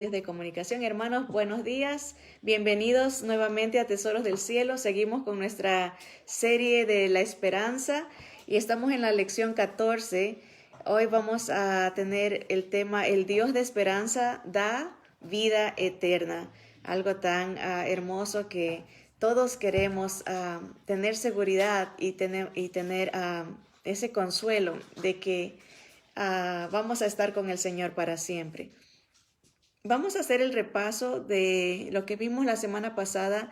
De comunicación. Hermanos, buenos días. Bienvenidos nuevamente a Tesoros del Cielo. Seguimos con nuestra serie de la esperanza y estamos en la lección 14. Hoy vamos a tener el tema El Dios de esperanza da vida eterna. Algo tan hermoso que todos queremos tener seguridad y tener ese consuelo de que vamos a estar con el Señor para siempre. Vamos a hacer el repaso de lo que vimos la semana pasada.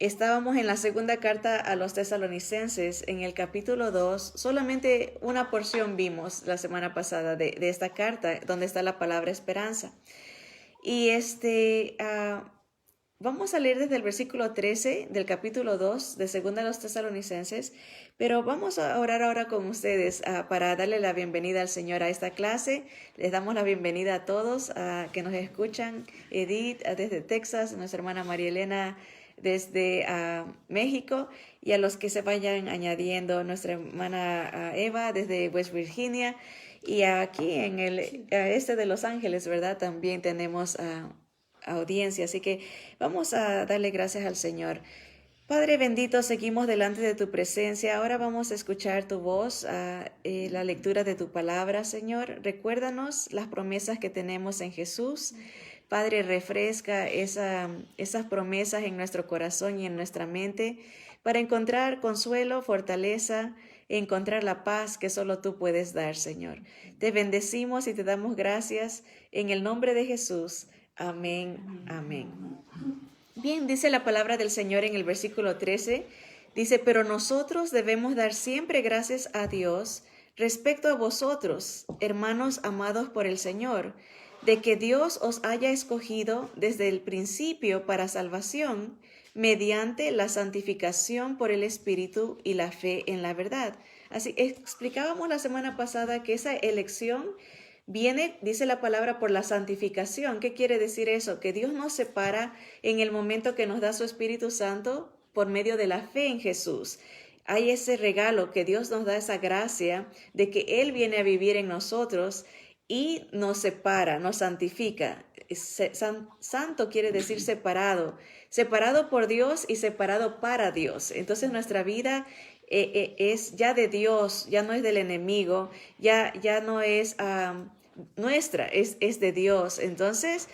Estábamos en la segunda carta a los tesalonicenses, en el capítulo 2. Solamente una porción vimos la semana pasada de esta carta, donde está la palabra esperanza. Y vamos a leer desde el versículo 13 del capítulo 2 de segunda a los tesalonicenses, pero vamos a orar ahora con ustedes para darle la bienvenida al Señor a esta clase. Les damos la bienvenida a todos que nos escuchan. Edith desde Texas, nuestra hermana María Elena desde México, y a los que se vayan añadiendo, nuestra hermana Eva desde West Virginia, y aquí en el este de Los Ángeles, ¿verdad? También tenemos audiencia, así que vamos a darle gracias al Señor. Padre bendito, seguimos delante de tu presencia. Ahora vamos a escuchar tu voz, la lectura de tu palabra, Señor. Recuérdanos las promesas que tenemos en Jesús. Padre, refresca esas promesas en nuestro corazón y en nuestra mente para encontrar consuelo, fortaleza, encontrar la paz que solo tú puedes dar, Señor. Te bendecimos y te damos gracias en el nombre de Jesús. Amén, amén. Bien, dice la palabra del Señor en el versículo 13, dice, pero nosotros debemos dar siempre gracias a Dios respecto a vosotros, hermanos amados por el Señor, de que Dios os haya escogido desde el principio para salvación, mediante la santificación por el Espíritu y la fe en la verdad. Así explicábamos la semana pasada que esa elección viene, dice la palabra, por la santificación. ¿Qué quiere decir eso? Que Dios nos separa en el momento que nos da su Espíritu Santo por medio de la fe en Jesús. Hay ese regalo que Dios nos da, esa gracia de que Él viene a vivir en nosotros y nos separa, nos santifica. Santo quiere decir separado, separado por Dios y separado para Dios. Entonces nuestra vida es ya de Dios, ya no es del enemigo, ya no es nuestra, es de Dios. Entonces,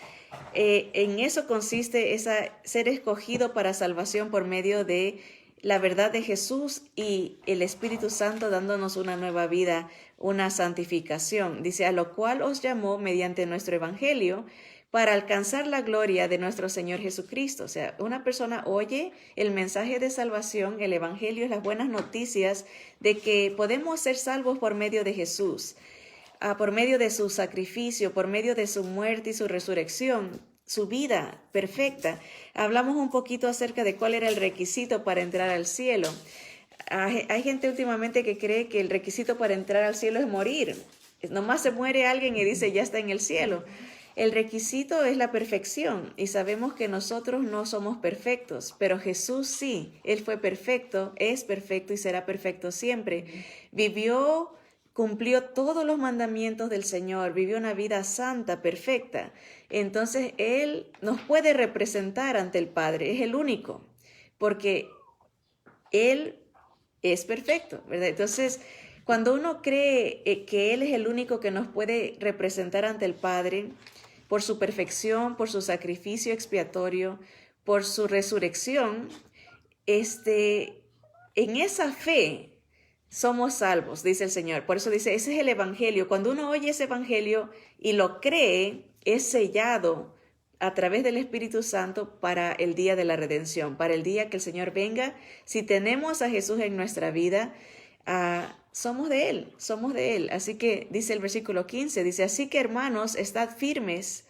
en eso consiste ser escogido para salvación por medio de la verdad de Jesús y el Espíritu Santo dándonos una nueva vida, una santificación. Dice, a lo cual os llamó mediante nuestro evangelio para alcanzar la gloria de nuestro Señor Jesucristo. O sea, una persona oye el mensaje de salvación, el evangelio, las buenas noticias de que podemos ser salvos por medio de Jesús, por medio de su sacrificio, por medio de su muerte y su resurrección, su vida perfecta. Hablamos un poquito acerca de cuál era el requisito para entrar al cielo. Hay gente últimamente que cree que el requisito para entrar al cielo es morir. Nomás se muere alguien y dice, ya está en el cielo. El requisito es la perfección y sabemos que nosotros no somos perfectos, pero Jesús sí, Él fue perfecto, es perfecto y será perfecto siempre. Cumplió todos los mandamientos del Señor, vivió una vida santa, perfecta. Entonces Él nos puede representar ante el Padre, es el único, porque Él es perfecto, ¿verdad? Entonces, cuando uno cree que Él es el único que nos puede representar ante el Padre, por su perfección, por su sacrificio expiatorio, por su resurrección, en esa fe somos salvos, dice el Señor. Por eso dice, ese es el evangelio. Cuando uno oye ese evangelio y lo cree, es sellado a través del Espíritu Santo para el día de la redención, para el día que el Señor venga. Si tenemos a Jesús en nuestra vida, somos de Él. Así que dice el versículo 15, dice, así que hermanos, estad firmes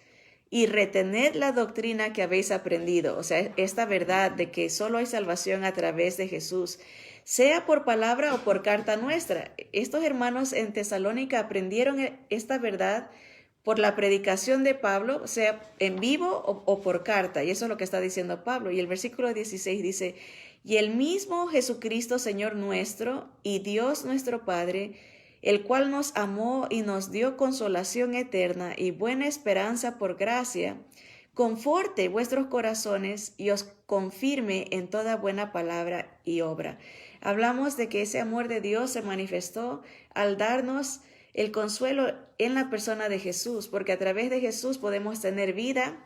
y retened la doctrina que habéis aprendido. O sea, esta verdad de que solo hay salvación a través de Jesús, sea por palabra o por carta nuestra. Estos hermanos en Tesalónica aprendieron esta verdad por la predicación de Pablo, sea en vivo o por carta. Y eso es lo que está diciendo Pablo. Y el versículo 16 dice, y el mismo Jesucristo, Señor nuestro, y Dios nuestro Padre, el cual nos amó y nos dio consolación eterna y buena esperanza por gracia, conforte vuestros corazones y os confirme en toda buena palabra y obra. Hablamos de que ese amor de Dios se manifestó al darnos el consuelo en la persona de Jesús, porque a través de Jesús podemos tener vida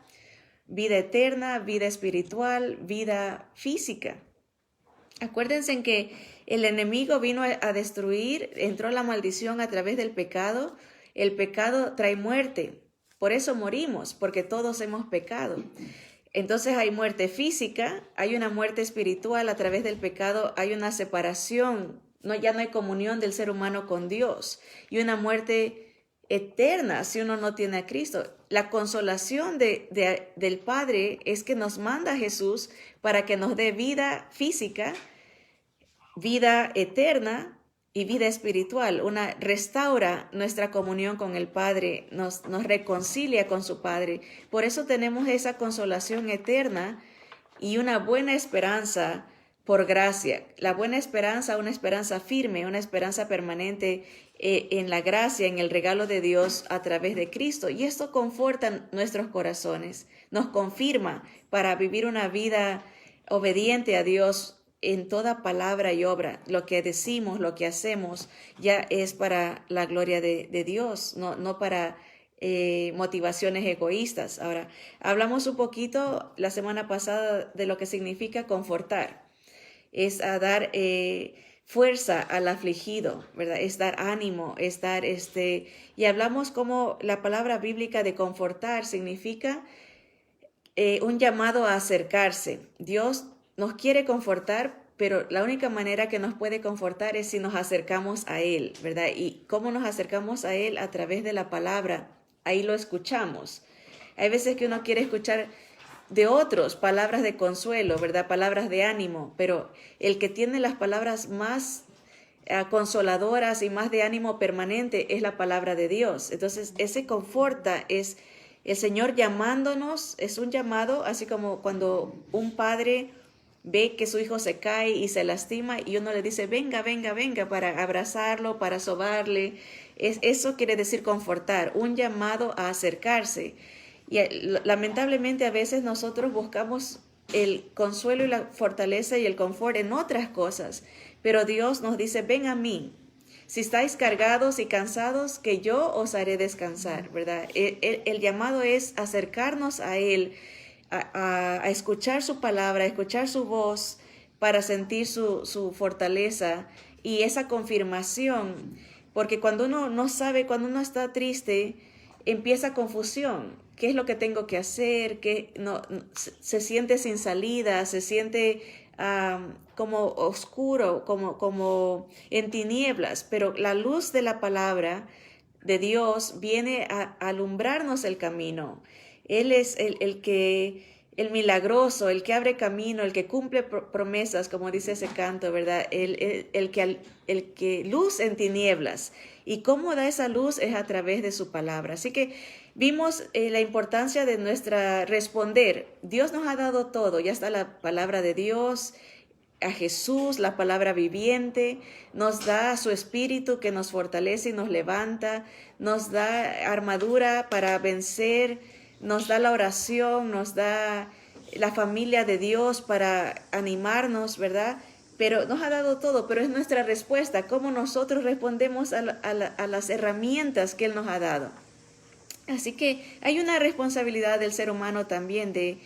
eterna, vida espiritual, vida física. Acuérdense en que el enemigo vino a destruir, entró la maldición a través del pecado. El pecado trae muerte, por eso morimos, porque todos hemos pecado. Entonces hay muerte física, hay una muerte espiritual a través del pecado, hay una separación, ya no hay comunión del ser humano con Dios, y una muerte eterna si uno no tiene a Cristo. La consolación del Padre es que nos manda a Jesús para que nos dé vida física, vida eterna y vida espiritual. Restaura nuestra comunión con el Padre, nos reconcilia con su Padre. Por eso tenemos esa consolación eterna y una buena esperanza por gracia. La buena esperanza, una esperanza firme, una esperanza permanente en la gracia, en el regalo de Dios a través de Cristo. Y esto conforta nuestros corazones, nos confirma para vivir una vida obediente a Dios en toda palabra y obra. Lo que decimos, lo que hacemos, ya es para la gloria de Dios, no para motivaciones egoístas. Ahora, hablamos un poquito la semana pasada de lo que significa confortar. Es a dar fuerza al afligido, ¿verdad? Es dar ánimo, y hablamos como la palabra bíblica de confortar significa un llamado a acercarse. Dios nos quiere confortar, pero la única manera que nos puede confortar es si nos acercamos a Él, ¿verdad? ¿Y cómo nos acercamos a Él? A través de la palabra. Ahí lo escuchamos. Hay veces que uno quiere escuchar de otros palabras de consuelo, ¿verdad? Palabras de ánimo, pero el que tiene las palabras más consoladoras y más de ánimo permanente es la palabra de Dios. Entonces, ese conforta es el Señor llamándonos, es un llamado, así como cuando un padre ve que su hijo se cae y se lastima y uno le dice, venga, venga, venga, para abrazarlo, para sobarle. Eso quiere decir confortar, un llamado a acercarse. Y lamentablemente a veces nosotros buscamos el consuelo y la fortaleza y el confort en otras cosas, pero Dios nos dice, ven a mí. Si estáis cargados y cansados, que yo os haré descansar, ¿verdad? El llamado es acercarnos a Él, a escuchar su palabra, a escuchar su voz para sentir su fortaleza y esa confirmación. Porque cuando uno no sabe, cuando uno está triste, empieza confusión. ¿Qué es lo que tengo que hacer? Se siente sin salida, se siente como oscuro, como en tinieblas. Pero la luz de la palabra de Dios viene a alumbrarnos el camino. Él es el milagroso, el que abre camino, el que cumple promesas, como dice ese canto, ¿verdad? El que luz en tinieblas. Y cómo da esa luz es a través de su palabra. Así que vimos la importancia de nuestra responder. Dios nos ha dado todo, ya está la palabra de Dios, a Jesús, la palabra viviente, nos da su espíritu que nos fortalece y nos levanta, nos da armadura para vencer, nos da la oración, nos da la familia de Dios para animarnos, ¿verdad? Pero nos ha dado todo, pero es nuestra respuesta, cómo nosotros respondemos a las herramientas que Él nos ha dado. Así que hay una responsabilidad del ser humano también de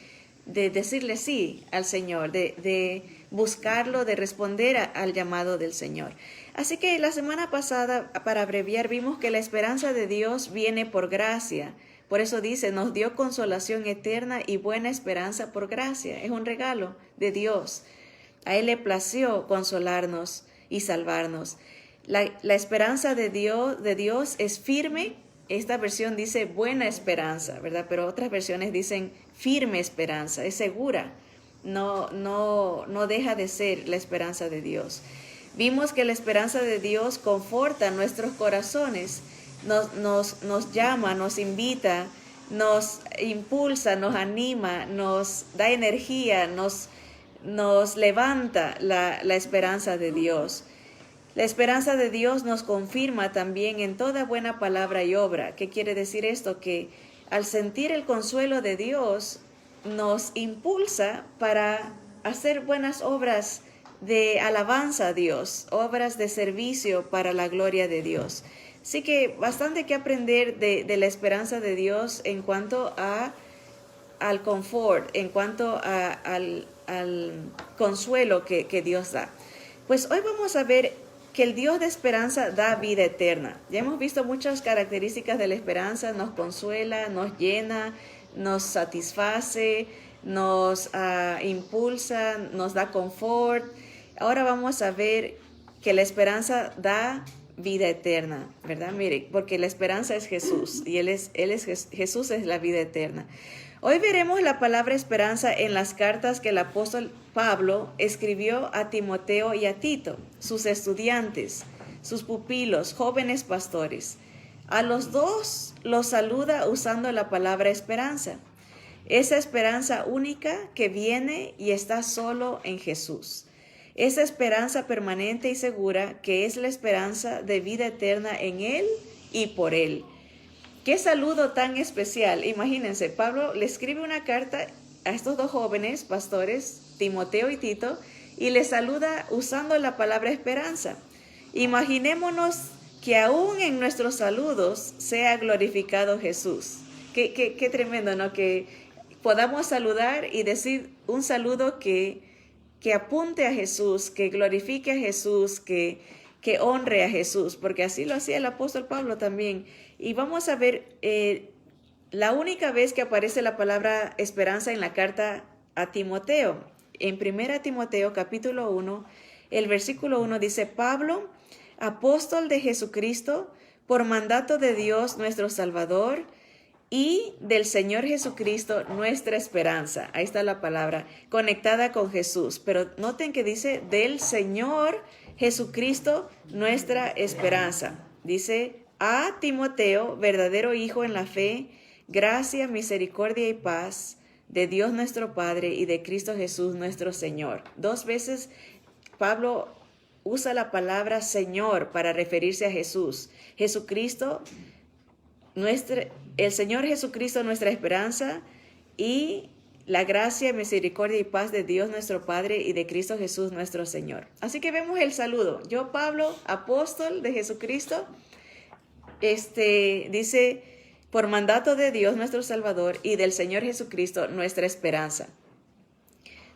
decirle sí al Señor, de buscarlo, de responder al llamado del Señor. Así que la semana pasada, para abreviar, vimos que la esperanza de Dios viene por gracia. Por eso dice, nos dio consolación eterna y buena esperanza por gracia. Es un regalo de Dios. A Él le plació consolarnos y salvarnos. La esperanza de Dios es firme. Esta versión dice buena esperanza, ¿verdad? Pero otras versiones dicen firme esperanza, es segura. No deja de ser la esperanza de Dios. Vimos que la esperanza de Dios conforta nuestros corazones. Nos llama, nos invita, nos impulsa, nos anima, nos da energía, nos levanta la esperanza de Dios. La esperanza de Dios nos confirma también en toda buena palabra y obra. ¿Qué quiere decir esto? Que al sentir el consuelo de Dios, nos impulsa para hacer buenas obras de alabanza a Dios, obras de servicio para la gloria de Dios. Así que bastante que aprender de la esperanza de Dios en cuanto al confort, en cuanto al consuelo que Dios da. Pues hoy vamos a ver que el Dios de esperanza da vida eterna. Ya hemos visto muchas características de la esperanza: nos consuela, nos llena, nos satisface, nos impulsa, nos da confort. Ahora vamos a ver que la esperanza da vida eterna, ¿verdad? Mire, porque la esperanza es Jesús y Jesús es la vida eterna. Hoy veremos la palabra esperanza en las cartas que el apóstol Pablo escribió a Timoteo y a Tito, sus estudiantes, sus pupilos, jóvenes pastores. A los dos los saluda usando la palabra esperanza. Esa esperanza única que viene y está solo en Jesús. Esa esperanza permanente y segura que es la esperanza de vida eterna en Él y por Él. ¡Qué saludo tan especial! Imagínense, Pablo le escribe una carta a estos dos jóvenes pastores, Timoteo y Tito, y les saluda usando la palabra esperanza. Imaginémonos que aún en nuestros saludos sea glorificado Jesús. Qué tremendo, ¿no? Que podamos saludar y decir un saludo que apunte a Jesús, que glorifique a Jesús, que honre a Jesús, porque así lo hacía el apóstol Pablo también. Y vamos a ver la única vez que aparece la palabra esperanza en la carta a Timoteo. En 1 Timoteo capítulo 1, el versículo 1 dice: Pablo, apóstol de Jesucristo, por mandato de Dios nuestro Salvador y del Señor Jesucristo, nuestra esperanza. Ahí está la palabra, conectada con Jesús. Pero noten que dice del Señor Jesucristo, nuestra esperanza. Dice: a Timoteo, verdadero hijo en la fe, gracia, misericordia y paz de Dios nuestro Padre y de Cristo Jesús nuestro Señor. 2 veces Pablo usa la palabra Señor para referirse a Jesús. Jesucristo, el Señor Jesucristo, nuestra esperanza, y la gracia, misericordia y paz de Dios nuestro Padre y de Cristo Jesús nuestro Señor. Así que vemos el saludo. Yo, Pablo, apóstol de Jesucristo, dice, por mandato de Dios nuestro Salvador y del Señor Jesucristo, nuestra esperanza.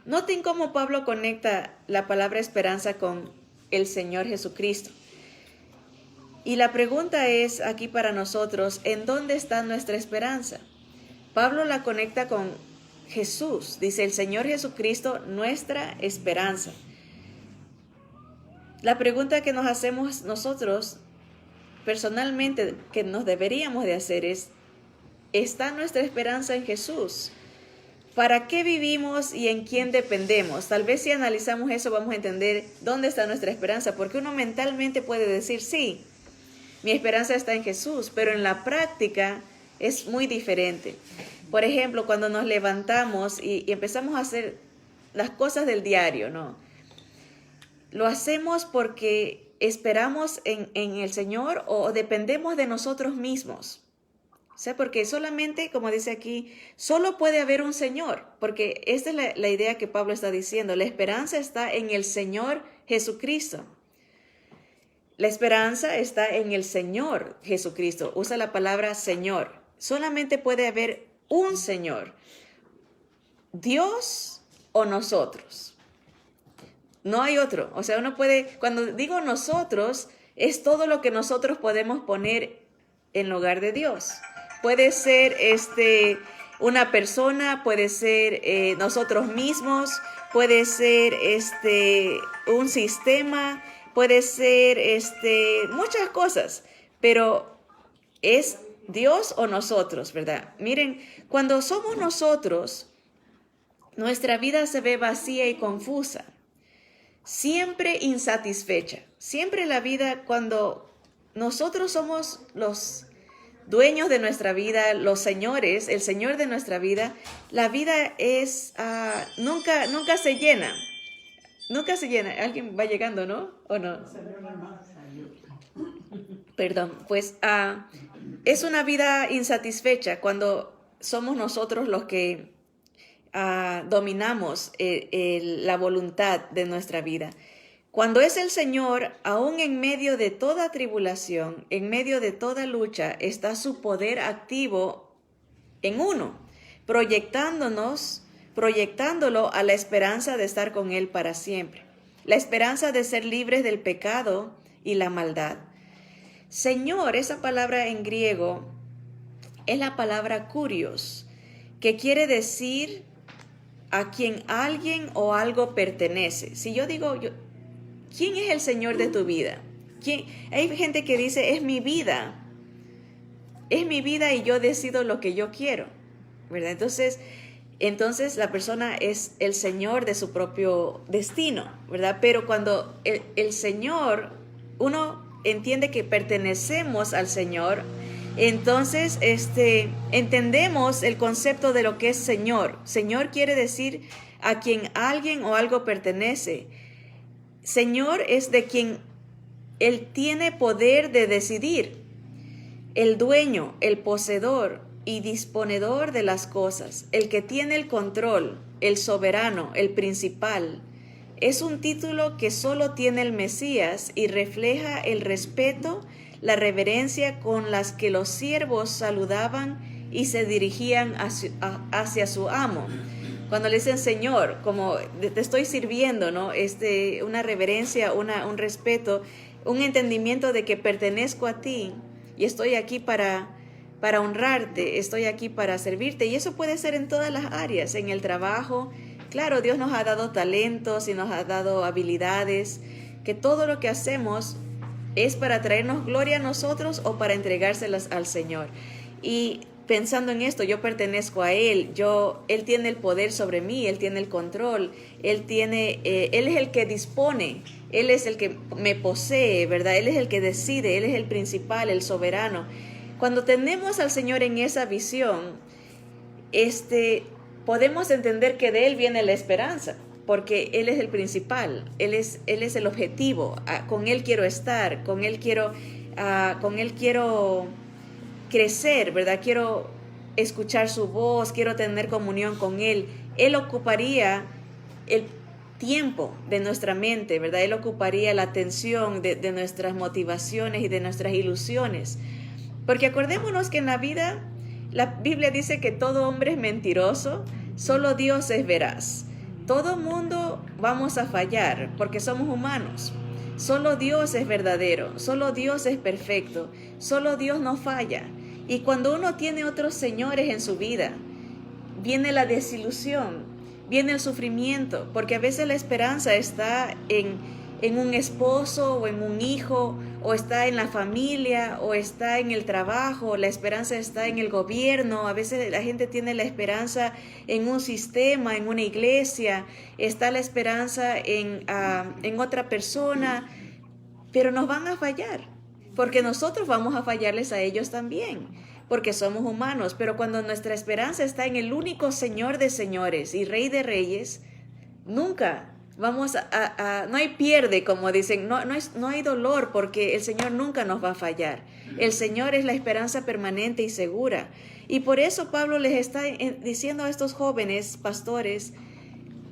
Noten cómo Pablo conecta la palabra esperanza con el Señor Jesucristo. Y la pregunta es aquí para nosotros: ¿en dónde está nuestra esperanza? Pablo la conecta con Jesús. Dice el Señor Jesucristo, nuestra esperanza. La pregunta que nos hacemos nosotros personalmente, que nos deberíamos de hacer es: ¿está nuestra esperanza en Jesús? ¿Para qué vivimos y en quién dependemos? Tal vez si analizamos eso vamos a entender dónde está nuestra esperanza, porque uno mentalmente puede decir: sí, mi esperanza está en Jesús, pero en la práctica es muy diferente. Por ejemplo, cuando nos levantamos y empezamos a hacer las cosas del diario, ¿no? Lo hacemos porque esperamos en el Señor o dependemos de nosotros mismos. O sea, porque solamente, como dice aquí, solo puede haber un Señor, porque esta es la idea que Pablo está diciendo. La esperanza está en el Señor Jesucristo. La esperanza está en el Señor Jesucristo. Usa la palabra Señor. Solamente puede haber un Señor, Dios o nosotros. No hay otro. O sea, uno puede, cuando digo nosotros, es todo lo que nosotros podemos poner en lugar de Dios. Puede ser una persona, puede ser nosotros mismos, puede ser un sistema, puede ser muchas cosas, pero es Dios o nosotros, ¿verdad? Miren, cuando somos nosotros, nuestra vida se ve vacía y confusa, siempre insatisfecha. Siempre la vida, cuando nosotros somos los dueños de nuestra vida, los señores, el Señor de nuestra vida, la vida es nunca se llena. Nunca se llena. Alguien va llegando, ¿no? ¿O no? Perdón. Pues es una vida insatisfecha cuando somos nosotros los que dominamos la voluntad de nuestra vida. Cuando es el Señor, aún en medio de toda tribulación, en medio de toda lucha, está su poder activo en uno, proyectándolo a la esperanza de estar con Él para siempre, la esperanza de ser libres del pecado y la maldad. Señor, esa palabra en griego es la palabra kurios, que quiere decir a quien alguien o algo pertenece. Si yo digo, ¿quién es el Señor de tu vida? Hay gente que dice, es mi vida y yo decido lo que yo quiero, ¿verdad? Entonces la persona es el Señor de su propio destino, ¿verdad? Pero cuando el Señor, uno entiende que pertenecemos al Señor, entonces entendemos el concepto de lo que es Señor. Señor quiere decir a quien alguien o algo pertenece. Señor es de quien Él tiene poder de decidir, el dueño, el poseedor y disponedor de las cosas, el que tiene el control, el soberano, el principal. Es un título que solo tiene el Mesías y refleja el respeto, la reverencia con las que los siervos saludaban y se dirigían hacia su amo. Cuando le dicen Señor, como te estoy sirviendo, ¿no? Una reverencia, un respeto, un entendimiento de que pertenezco a ti y estoy aquí para honrarte, estoy aquí para servirte. Y eso puede ser en todas las áreas, en el trabajo. Claro, Dios nos ha dado talentos y nos ha dado habilidades, que todo lo que hacemos es para traernos gloria a nosotros o para entregárselas al Señor. Y pensando en esto, yo pertenezco a Él, Él tiene el poder sobre mí, Él tiene el control, Él es el que dispone, Él es el que me posee, ¿verdad? Él es el que decide, Él es el principal, el soberano. Cuando tenemos al Señor en esa visión, podemos entender que de Él viene la esperanza, porque Él es el principal, Él es el objetivo, con Él quiero estar, con Él quiero crecer, ¿verdad? Quiero escuchar su voz, quiero tener comunión con Él. Él ocuparía el tiempo de nuestra mente, ¿verdad? Él ocuparía la atención de nuestras motivaciones y de nuestras ilusiones. Porque acordémonos que en la vida, la Biblia dice que todo hombre es mentiroso, solo Dios es veraz. Todo mundo vamos a fallar porque somos humanos. Solo Dios es verdadero, solo Dios es perfecto, solo Dios no falla. Y cuando uno tiene otros señores en su vida, viene la desilusión, viene el sufrimiento, porque a veces la esperanza está en un esposo o en un hijo, o está en la familia, o está en el trabajo, la esperanza está en el gobierno. A veces la gente tiene la esperanza en un sistema, en una iglesia, está la esperanza en otra persona, pero nos van a fallar, porque nosotros vamos a fallarles a ellos también, porque somos humanos. Pero cuando nuestra esperanza está en el único Señor de señores y Rey de reyes, nunca no hay pierde, como dicen, no hay dolor, porque el Señor nunca nos va a fallar. El Señor es la esperanza permanente y segura. Y por eso Pablo les está diciendo a estos jóvenes pastores,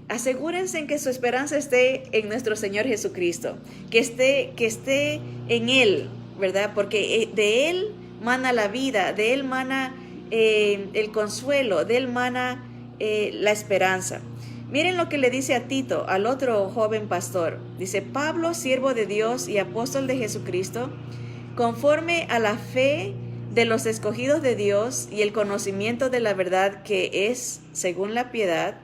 asegúrense en que su esperanza esté en nuestro Señor Jesucristo, que esté en Él, ¿verdad? Porque de Él mana la vida, de Él mana el consuelo, de Él mana la esperanza. Miren lo que le dice a Tito, al otro joven pastor. Dice, Pablo, siervo de Dios y apóstol de Jesucristo, conforme a la fe de los escogidos de Dios y el conocimiento de la verdad que es, según la piedad,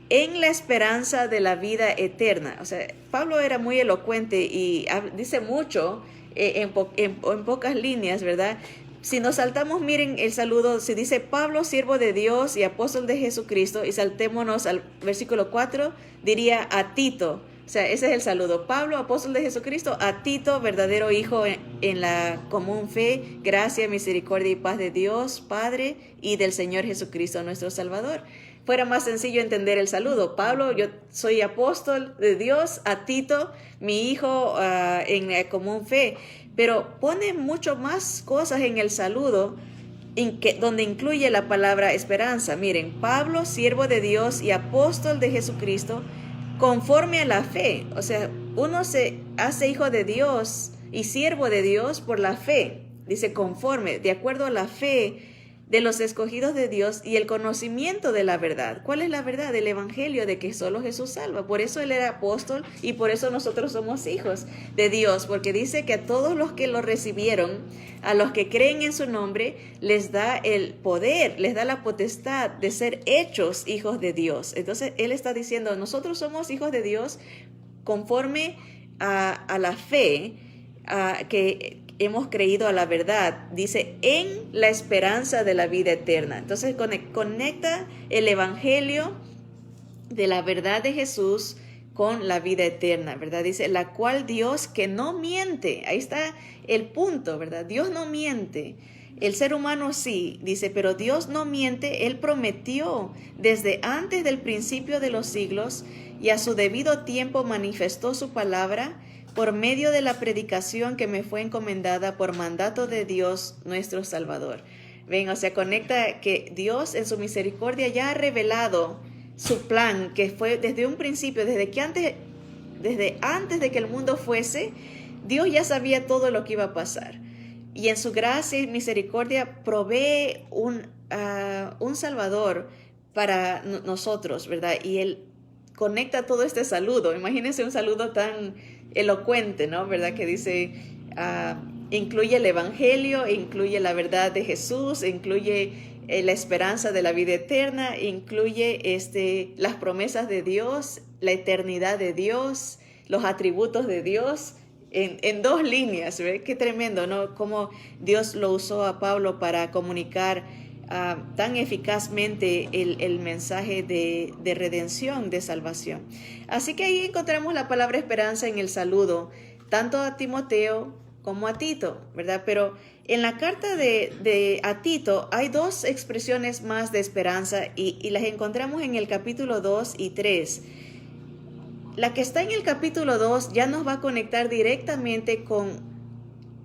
en la esperanza de la vida eterna. O sea, Pablo era muy elocuente y dice mucho en pocas líneas, ¿verdad? Si nos saltamos, miren el saludo, si dice Pablo, siervo de Dios y apóstol de Jesucristo, y saltémonos al versículo 4, diría a Tito, O sea, ese es el saludo. Pablo, apóstol de Jesucristo, a Tito, verdadero hijo en la común fe, gracia, misericordia y paz de Dios, Padre, y del Señor Jesucristo, nuestro Salvador. Fuera más sencillo entender el saludo. Pablo, yo soy apóstol de Dios, a Tito, mi hijo en la común fe. Pero pone mucho más cosas en el saludo, donde incluye la palabra esperanza. Miren, Pablo, siervo de Dios y apóstol de Jesucristo, conforme a la fe. O sea, uno se hace hijo de Dios y siervo de Dios por la fe. Dice conforme, de acuerdo a la fe de los escogidos de Dios y el conocimiento de la verdad. ¿Cuál es la verdad? Del evangelio, de que solo Jesús salva. Por eso él era apóstol y por eso nosotros somos hijos de Dios, porque dice que a todos los que lo recibieron, a los que creen en su nombre, les da el poder, les da la potestad de ser hechos hijos de Dios. Entonces él está diciendo, nosotros somos hijos de Dios conforme a la fe que hemos creído a la verdad, dice, en la esperanza de la vida eterna. Entonces conecta el evangelio de la verdad de Jesús con la vida eterna, ¿verdad? Dice, la cual Dios que no miente, ahí está el punto, ¿verdad? Dios no miente. El ser humano sí, dice, pero Dios no miente. Él prometió desde antes del principio de los siglos y a su debido tiempo manifestó su palabra por medio de la predicación que me fue encomendada por mandato de Dios nuestro Salvador. Ven, o sea, conecta que Dios en su misericordia ya ha revelado su plan, que fue desde un principio, desde antes de que el mundo fuese, Dios ya sabía todo lo que iba a pasar. Y en su gracia y misericordia provee un Salvador para nosotros, ¿verdad? Y Él conecta todo este saludo. Imagínense un saludo tan elocuente, ¿no? ¿Verdad? Que dice, incluye el evangelio, incluye la verdad de Jesús, incluye la esperanza de la vida eterna, incluye las promesas de Dios, la eternidad de Dios, los atributos de Dios, en dos líneas. ¿Ve? Qué tremendo, ¿no? Cómo Dios lo usó a Pablo para comunicar tan eficazmente el mensaje de redención, de salvación. Así que ahí encontramos la palabra esperanza en el saludo, tanto a Timoteo como a Tito, ¿verdad? Pero en la carta a Tito hay dos expresiones más de esperanza y las encontramos en el capítulo 2 y 3. La que está en el capítulo 2 ya nos va a conectar directamente con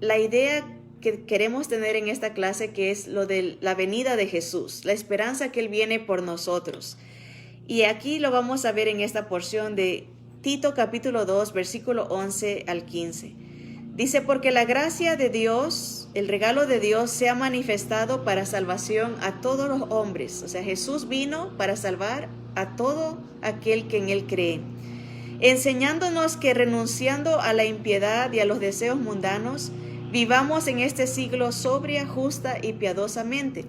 la idea que queremos tener en esta clase, que es lo de la venida de Jesús, la esperanza que Él viene por nosotros. Y aquí lo vamos a ver en esta porción de Tito capítulo 2, versículo 11 al 15. Dice, porque la gracia de Dios, el regalo de Dios se ha manifestado para salvación a todos los hombres. O sea, Jesús vino para salvar a todo aquel que en Él cree, enseñándonos que renunciando a la impiedad y a los deseos mundanos, vivamos en este siglo sobria, justa y piadosamente.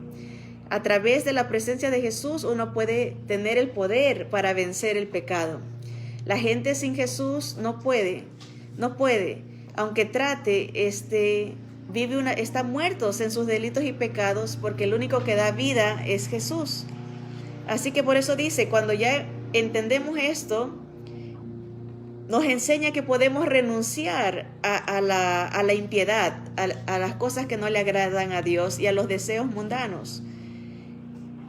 A través de la presencia de Jesús uno puede tener el poder para vencer el pecado. La gente sin Jesús no puede, aunque trate, está muertos en sus delitos y pecados, porque el único que da vida es Jesús. Así que por eso dice, cuando ya entendemos esto, nos enseña que podemos renunciar a la impiedad, a las cosas que no le agradan a Dios y a los deseos mundanos.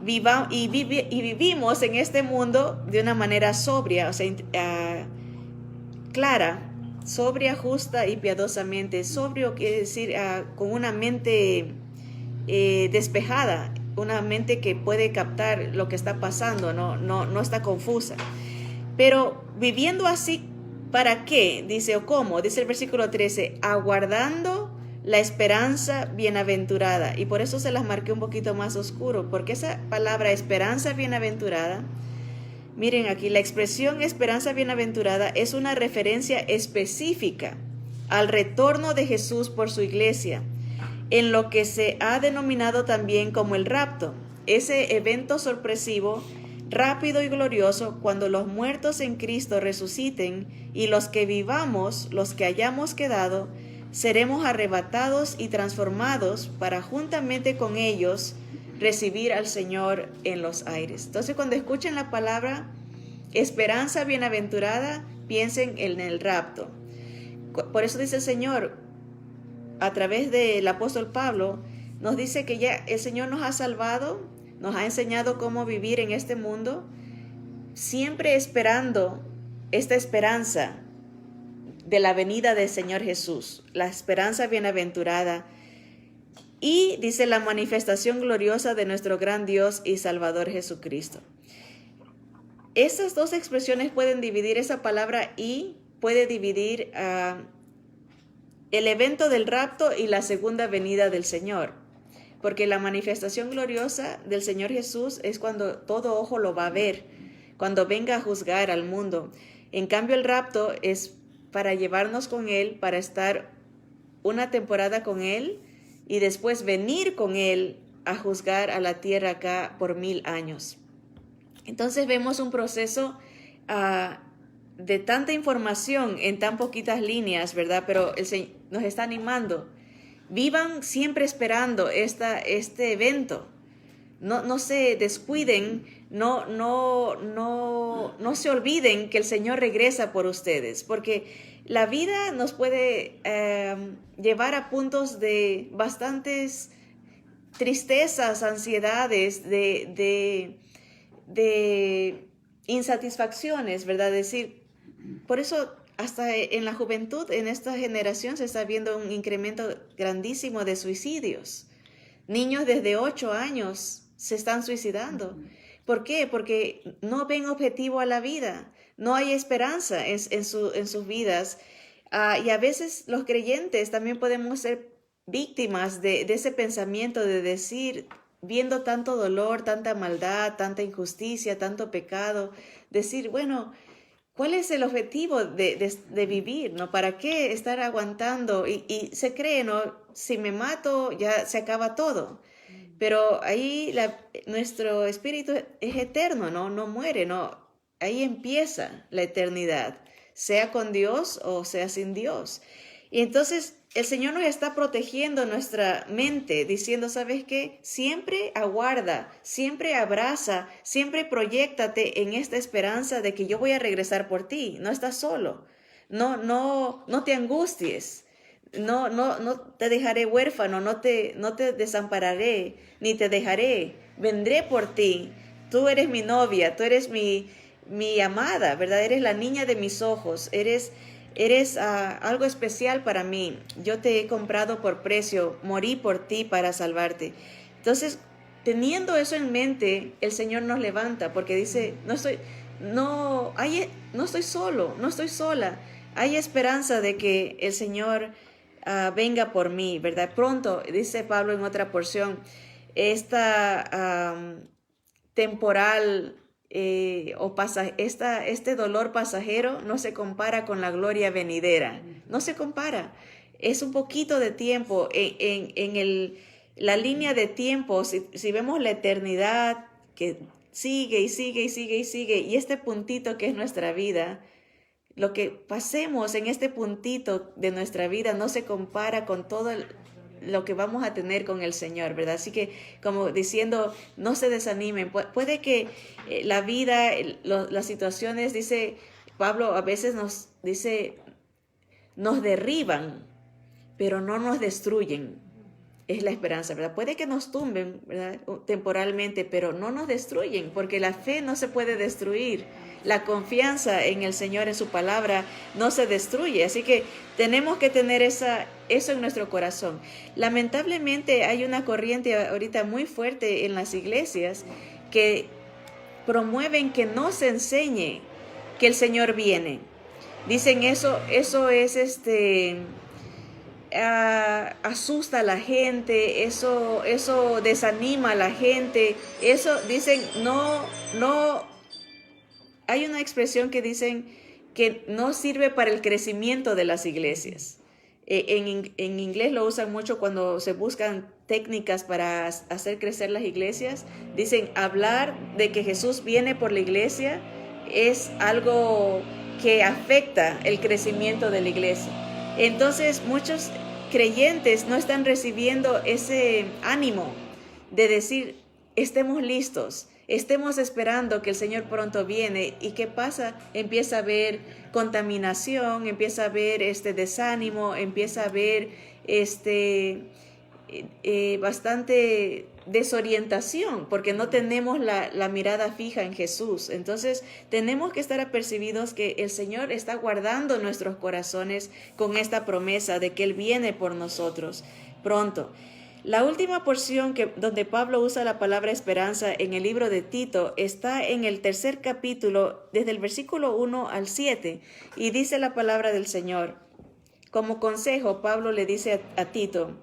Vivimos en este mundo de una manera sobria, o sea, clara, sobria, justa y piadosamente. Sobrio quiere decir con una mente despejada, una mente que puede captar lo que está pasando, no está confusa. Pero viviendo así, ¿para qué? Dice, o cómo, dice el versículo 13, aguardando la esperanza bienaventurada. Y por eso se las marqué un poquito más oscuro, porque esa palabra esperanza bienaventurada, miren aquí, la expresión esperanza bienaventurada es una referencia específica al retorno de Jesús por su iglesia, en lo que se ha denominado también como el rapto, ese evento sorpresivo, rápido y glorioso, cuando los muertos en Cristo resuciten y los que vivamos, los que hayamos quedado, seremos arrebatados y transformados para juntamente con ellos recibir al Señor en los aires. Entonces, cuando escuchen la palabra esperanza bienaventurada, piensen en el rapto. Por eso dice el Señor, a través del apóstol Pablo, nos dice que ya el Señor nos ha salvado, nos ha enseñado cómo vivir en este mundo, siempre esperando esta esperanza de la venida del Señor Jesús, la esperanza bienaventurada. Y dice la manifestación gloriosa de nuestro gran Dios y Salvador Jesucristo. Esas dos expresiones pueden dividir, esa palabra y puede dividir el evento del rapto y la segunda venida del Señor. Porque la manifestación gloriosa del Señor Jesús es cuando todo ojo lo va a ver, cuando venga a juzgar al mundo. En cambio, el rapto es para llevarnos con Él, para estar una temporada con Él, y después venir con Él a juzgar a la tierra acá por 1000 años. Entonces vemos un proceso de tanta información en tan poquitas líneas, ¿verdad? Pero el Señor nos está animando. Vivan siempre esperando este evento. No se descuiden, no se olviden que el Señor regresa por ustedes, porque la vida nos puede llevar a puntos de bastantes tristezas, ansiedades, de insatisfacciones, ¿verdad? Decir, por eso hasta en la juventud, en esta generación, se está viendo un incremento grandísimo de suicidios. Niños desde 8 años se están suicidando. ¿Por qué? Porque no ven objetivo a la vida. No hay esperanza en sus vidas. Y a veces los creyentes también podemos ser víctimas de ese pensamiento de decir, viendo tanto dolor, tanta maldad, tanta injusticia, tanto pecado, decir, bueno, ¿cuál es el objetivo de vivir? ¿No? ¿Para qué estar aguantando? Y se cree, ¿no? Si me mato, ya se acaba todo. Pero ahí nuestro espíritu es eterno, ¿no? No muere, ¿no? Ahí empieza la eternidad, sea con Dios o sea sin Dios. Y entonces el Señor nos está protegiendo nuestra mente, diciendo, ¿sabes qué? Siempre aguarda, siempre abraza, siempre proyéctate en esta esperanza de que yo voy a regresar por ti. No estás solo. No te angusties. No te dejaré huérfano, no te desampararé, ni te dejaré. Vendré por ti. Tú eres mi novia, tú eres mi amada, ¿verdad? Eres la niña de mis ojos, eres algo especial para mí. Yo te he comprado por precio, morí por ti para salvarte. Entonces, teniendo eso en mente, el Señor nos levanta porque dice, no estoy solo, no estoy sola. Hay esperanza de que el Señor venga por mí, ¿verdad? Pronto, dice Pablo en otra porción, esta temporal este dolor pasajero no se compara con la gloria venidera, no se compara. Es un poquito de tiempo en la línea de tiempo. Si vemos la eternidad que sigue y sigue y sigue y sigue, y este puntito que es nuestra vida, lo que pasemos en este puntito de nuestra vida no se compara con todo lo que vamos a tener con el Señor, ¿verdad? Así que, como diciendo, no se desanimen. Puede que la vida, las situaciones, dice Pablo, a veces nos derriban, pero no nos destruyen. Es la esperanza, ¿verdad? Puede que nos tumben, ¿verdad? Temporalmente, pero no nos destruyen, porque la fe no se puede destruir. La confianza en el Señor, en su palabra, no se destruye. Así que tenemos que tener eso en nuestro corazón. Lamentablemente hay una corriente ahorita muy fuerte en las iglesias que promueven que no se enseñe que el Señor viene. Dicen eso es asusta a la gente, eso desanima a la gente. Eso dicen, no. Hay una expresión que dicen que no sirve para el crecimiento de las iglesias. En inglés lo usan mucho cuando se buscan técnicas para hacer crecer las iglesias. Dicen, hablar de que Jesús viene por la iglesia es algo que afecta el crecimiento de la iglesia. Entonces, muchos creyentes no están recibiendo ese ánimo de decir, estemos listos, estemos esperando que el Señor pronto viene. ¿Y qué pasa? Empieza a haber contaminación, empieza a haber desánimo, empieza a haber bastante desorientación, porque no tenemos la mirada fija en Jesús. Entonces tenemos que estar apercibidos que el Señor está guardando nuestros corazones con esta promesa de que Él viene por nosotros pronto. La última porción donde Pablo usa la palabra esperanza en el libro de Tito está en el 3 capítulo, desde el versículo 1 al 7, y dice la palabra del Señor. Como consejo, Pablo le dice a Tito: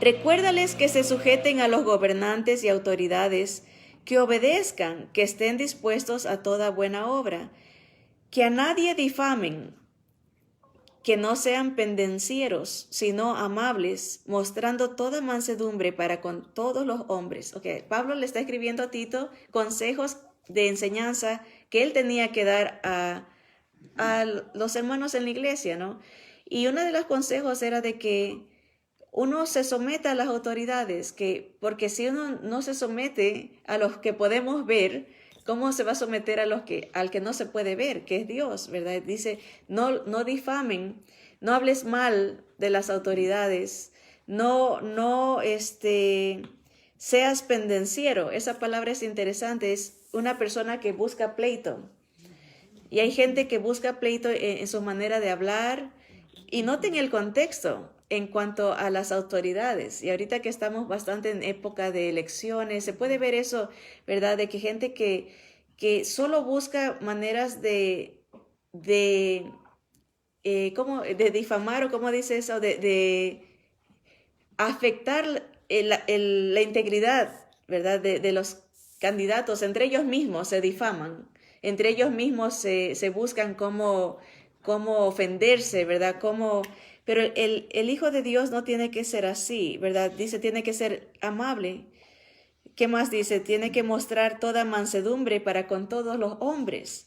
recuérdales que se sujeten a los gobernantes y autoridades, que obedezcan, que estén dispuestos a toda buena obra, que a nadie difamen, que no sean pendencieros, sino amables, mostrando toda mansedumbre para con todos los hombres. Pablo le está escribiendo a Tito consejos de enseñanza que él tenía que dar a los hermanos en la iglesia, ¿no? Y uno de los consejos era de que uno se someta a las autoridades, porque si uno no se somete a los que podemos ver, ¿cómo se va a someter al que no se puede ver, que es Dios, verdad? Dice, no difamen, no hables mal de las autoridades, no seas pendenciero. Esa palabra es interesante, es una persona que busca pleito. Y hay gente que busca pleito en su manera de hablar, y noten el contexto en cuanto a las autoridades. Y ahorita que estamos bastante en época de elecciones, se puede ver eso, ¿verdad? De que gente que solo busca maneras de difamar, o cómo dice eso, de afectar la integridad, ¿verdad? De los candidatos. Entre ellos mismos se difaman, entre ellos mismos se buscan cómo ofenderse, ¿verdad? Pero el Hijo de Dios no tiene que ser así, ¿verdad? Dice, tiene que ser amable. ¿Qué más dice? Tiene que mostrar toda mansedumbre para con todos los hombres.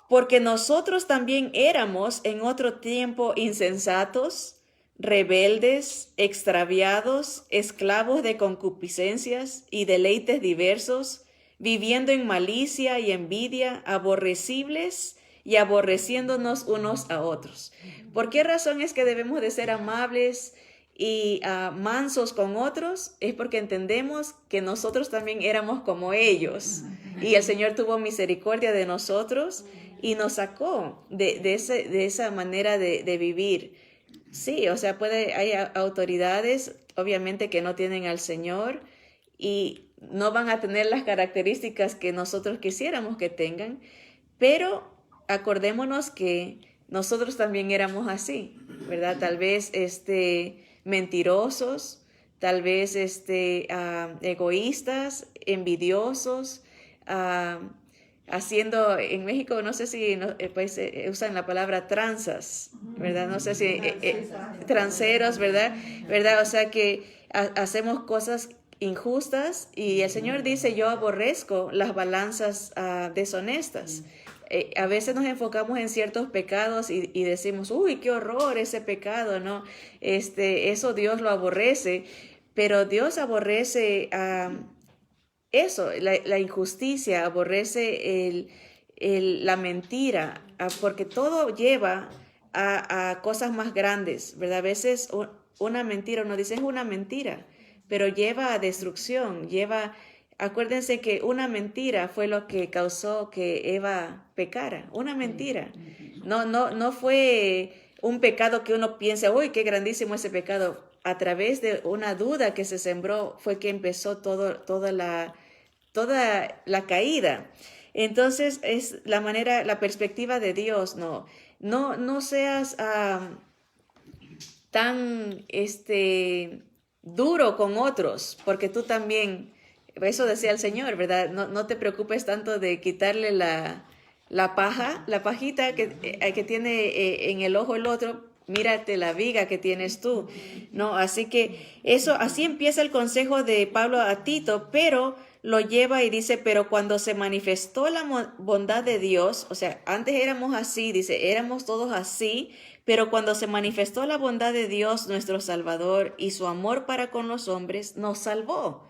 Porque nosotros también éramos en otro tiempo insensatos, rebeldes, extraviados, esclavos de concupiscencias y deleites diversos, viviendo en malicia y envidia, aborrecibles y aborreciéndonos unos a otros. ¿Por qué razón es que debemos de ser amables y mansos con otros? Es porque entendemos que nosotros también éramos como ellos, y el Señor tuvo misericordia de nosotros y nos sacó de esa manera de vivir. Sí, o sea, hay autoridades, obviamente, que no tienen al Señor y no van a tener las características que nosotros quisiéramos que tengan, pero acordémonos que nosotros también éramos así, ¿verdad? Tal vez mentirosos, tal vez egoístas, envidiosos, haciendo, en México no sé si usan la palabra tranzas, ¿verdad? No sé si transeros, ¿verdad? O sea que hacemos cosas injustas, y el Señor dice, yo aborrezco las balanzas deshonestas. A veces nos enfocamos en ciertos pecados y decimos, uy, qué horror ese pecado, ¿no? Eso Dios lo aborrece, pero Dios aborrece eso, la injusticia, aborrece la mentira, porque todo lleva a cosas más grandes, ¿verdad? A veces una mentira, uno dice es una mentira, pero lleva a destrucción, acuérdense que una mentira fue lo que causó que Eva pecara, una mentira. No fue un pecado que uno piense, uy, qué grandísimo ese pecado. A través de una duda que se sembró fue que empezó toda la caída. Entonces es la perspectiva de Dios. No seas tan duro con otros, porque tú también, eso decía el Señor, ¿verdad? No te preocupes tanto de quitarle la pajita que tiene en el ojo el otro. Mírate la viga que tienes tú, ¿no? Así que así empieza el consejo de Pablo a Tito, pero lo lleva y dice, pero cuando se manifestó la bondad de Dios, o sea, antes éramos así, dice, éramos todos así, pero cuando se manifestó la bondad de Dios, nuestro Salvador, y su amor para con los hombres, nos salvó.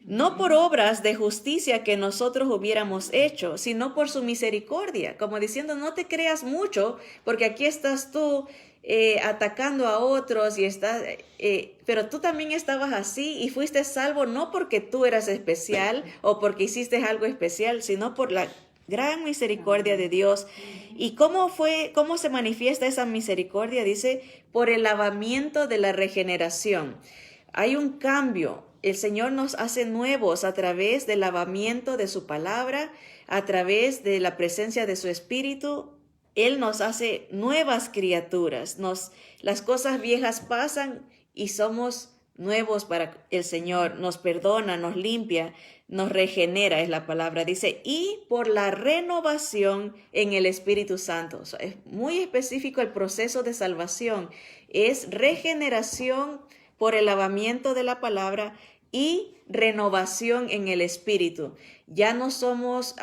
no por obras de justicia que nosotros hubiéramos hecho, sino por su misericordia, como diciendo, no te creas mucho, porque aquí estás tú atacando a otros y estás, pero tú también estabas así y fuiste salvo no porque tú eras especial o porque hiciste algo especial, sino por la gran misericordia de Dios. ¿Y cómo se manifiesta esa misericordia? Dice, por el lavamiento de la regeneración. Hay un cambio. El Señor nos hace nuevos a través del lavamiento de su palabra, a través de la presencia de su Espíritu. Él nos hace nuevas criaturas. Las cosas viejas pasan y somos nuevos para el Señor. Nos perdona, nos limpia, nos regenera, es la palabra. Dice, y por la renovación en el Espíritu Santo. O sea, es muy específico el proceso de salvación. Es regeneración por el lavamiento de la palabra y renovación en el Espíritu. Ya no somos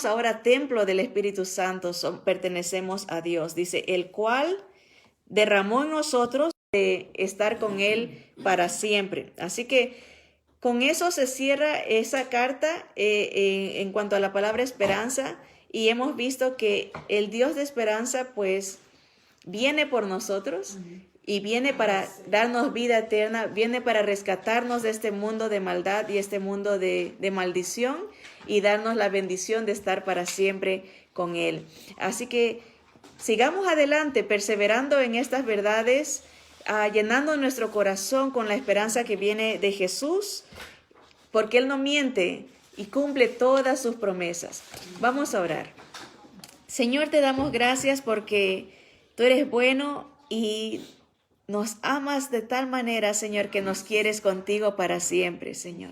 ahora templo del Espíritu Santo, pertenecemos a Dios. Dice, el cual derramó en nosotros de estar con Él para siempre. Así que con eso se cierra esa carta en cuanto a la palabra esperanza, y hemos visto que el Dios de esperanza pues viene por nosotros. Y viene para darnos vida eterna, viene para rescatarnos de este mundo de maldad y este mundo de maldición y darnos la bendición de estar para siempre con Él. Así que sigamos adelante, perseverando en estas verdades, llenando nuestro corazón con la esperanza que viene de Jesús, porque Él no miente y cumple todas sus promesas. Vamos a orar. Señor, te damos gracias porque tú eres bueno y nos amas de tal manera, Señor, que nos quieres contigo para siempre, Señor.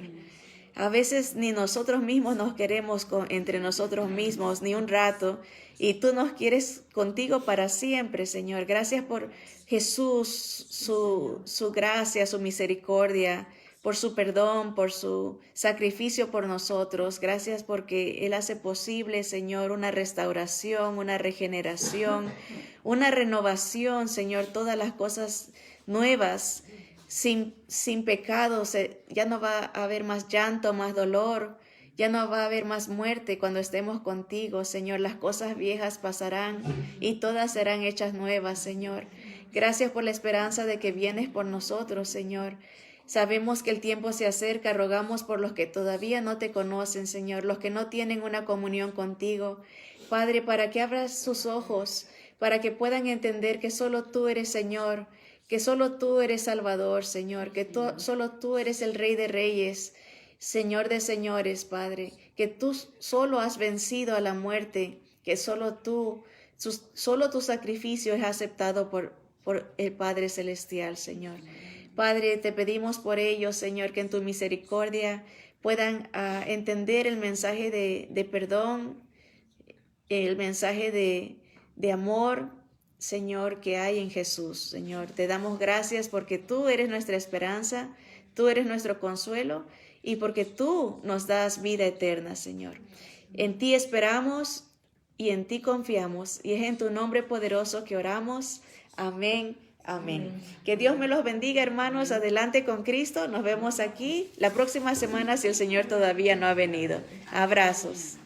A veces ni nosotros mismos nos queremos entre nosotros mismos ni un rato, y tú nos quieres contigo para siempre, Señor. Gracias por Jesús, su gracia, su misericordia, por su perdón, por su sacrificio por nosotros. Gracias porque Él hace posible, Señor, una restauración, una regeneración, una renovación, Señor, todas las cosas nuevas, sin pecado. Ya no va a haber más llanto, más dolor, ya no va a haber más muerte cuando estemos contigo, Señor. Las cosas viejas pasarán y todas serán hechas nuevas, Señor. Gracias por la esperanza de que vienes por nosotros, Señor. Sabemos que el tiempo se acerca, rogamos por los que todavía no te conocen, Señor, los que no tienen una comunión contigo. Padre, para que abras sus ojos, para que puedan entender que solo tú eres Señor, que solo tú eres Salvador, Señor, que solo tú eres el Rey de Reyes, Señor de señores, Padre, que tú solo has vencido a la muerte, que solo tu sacrificio es aceptado por el Padre Celestial, Señor. Padre, te pedimos por ellos, Señor, que en tu misericordia puedan entender el mensaje de perdón, el mensaje de amor, Señor, que hay en Jesús. Señor, te damos gracias porque tú eres nuestra esperanza, tú eres nuestro consuelo y porque tú nos das vida eterna, Señor. En ti esperamos y en ti confiamos, y es en tu nombre poderoso que oramos. Amén. Amén. Que Dios me los bendiga, hermanos. Adelante con Cristo. Nos vemos aquí la próxima semana si el Señor todavía no ha venido. Abrazos.